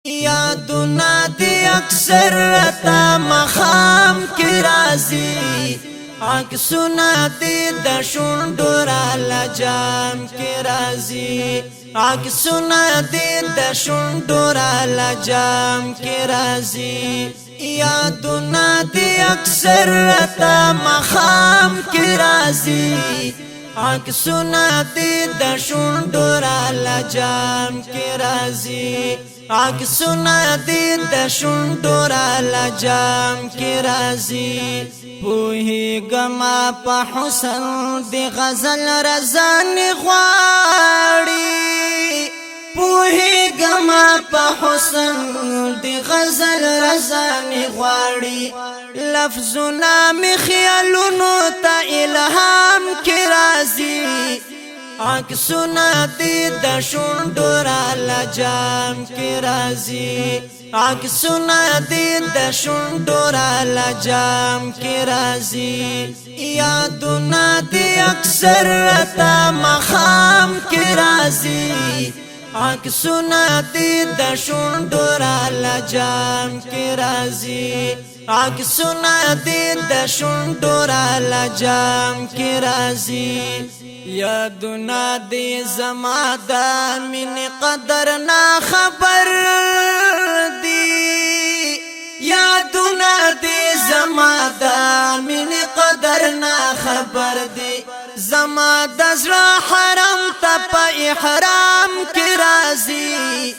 یادونه دی اکثر رتا مخام کی رازی عکسونه دی د شونډو را لجام کی رازی عکسونه دی د شونډو را لجام کی رازی یادونه دی اکثر رتا مخام کی رازی عکسونه دی د شونډو را لجام کی رازی عکسونه دی د شونډو را لجام کی رازی پوهیږم په حسن دی غزل رضان غواړي پوهیږم په حسن دی غزل رضان غواړي لفظونه می خیالونو ته الهام کی رازی عکسونه دی د شونډو را لجام کی رازی عکسونه دی د شونډو را لجام کی رازی یادونه دی اکثر رتا مخام کی رازی عکسونه دی د شونډو را لجام کی رازی عکسونه دی د شونډو را لجام کی رازی یادونه دی زما د مینې قدر نا خبر دی یادونه دی زما د مینې قدر نا خبر دی زما د زړه حرم ته په احرام کې راځي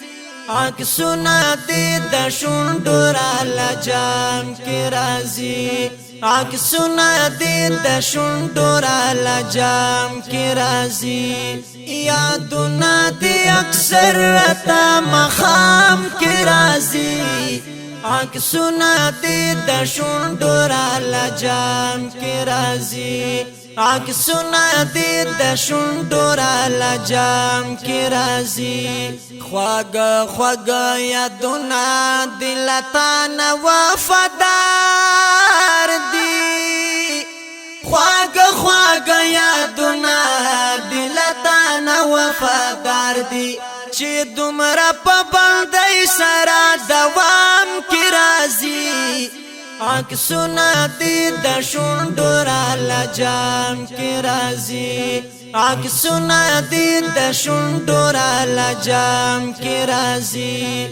عکسونه دی د شونډو را لجام کې راځي عکسونه دی د شونډو را لجام کی رازی یادونه دی اکثر رتا مخام کی رازی عکسونه دی د شونډو را لجام کی رازی عکسونه دی د شونډو را لجام کی رازی خواږه خواږه یادونه دلتان وفادار دی خواږه خواږه یادونه دلتان وفادار دی چې دومره په بندۍ سره دوام کی راځي عکسونه دی د شونډو را لجام کی راځي عکسونه دی د شونډو را لجام کی راځي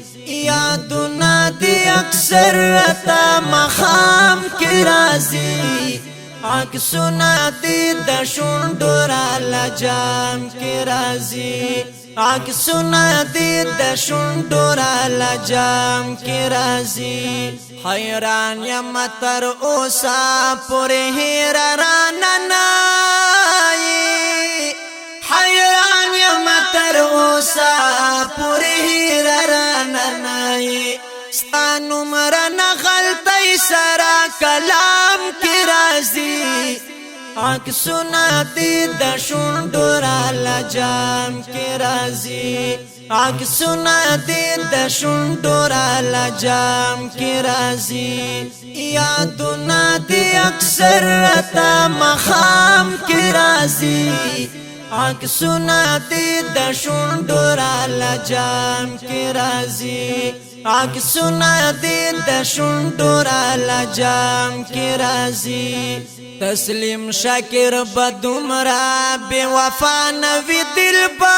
یادونه دی اکثر رتا مخام کی راځي عکسونه دی د شونډو را لجام کی راځي عکسونه دی د شونډو را لجام کی راځي حیران یم تر اوسه پورې هیر را ننایي حیران یم تر اوسه پورې هیر را ننایي ستا نومره نغلطی سره کلام کی راځي عکسونه دی د شونډو را لجام کی راځي عکسونه دی د شونډو را لجام کی راځي یادونه دی اکثر رتا مخام کی راځي عکسونه دی د شونډو را لجام کی راځي عکسونه دی د شونډو را لجام کی راځي تسلیم شاکر بدومره بے وفا نوی دلبارا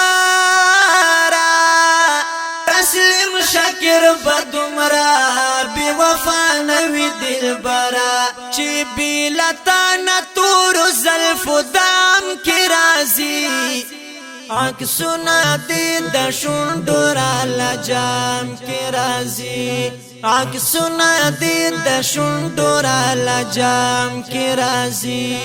تسلیم شاکر بدومره بے وفا نوی دلبارا چی بیلتانا تور زلف دام کی رازی عکسونه دی د شونډو را لجام کی رازي عکسونه دی د شونډو را لجام کی رازي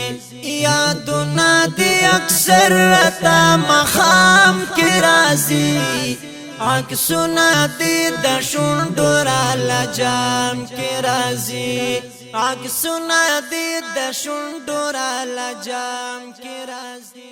یادونه دی اکثر رتا مخام کی رازي عکسونه دی د شونډو را لجام کی رازي عکسونه دی د شونډو را لجام کی رازي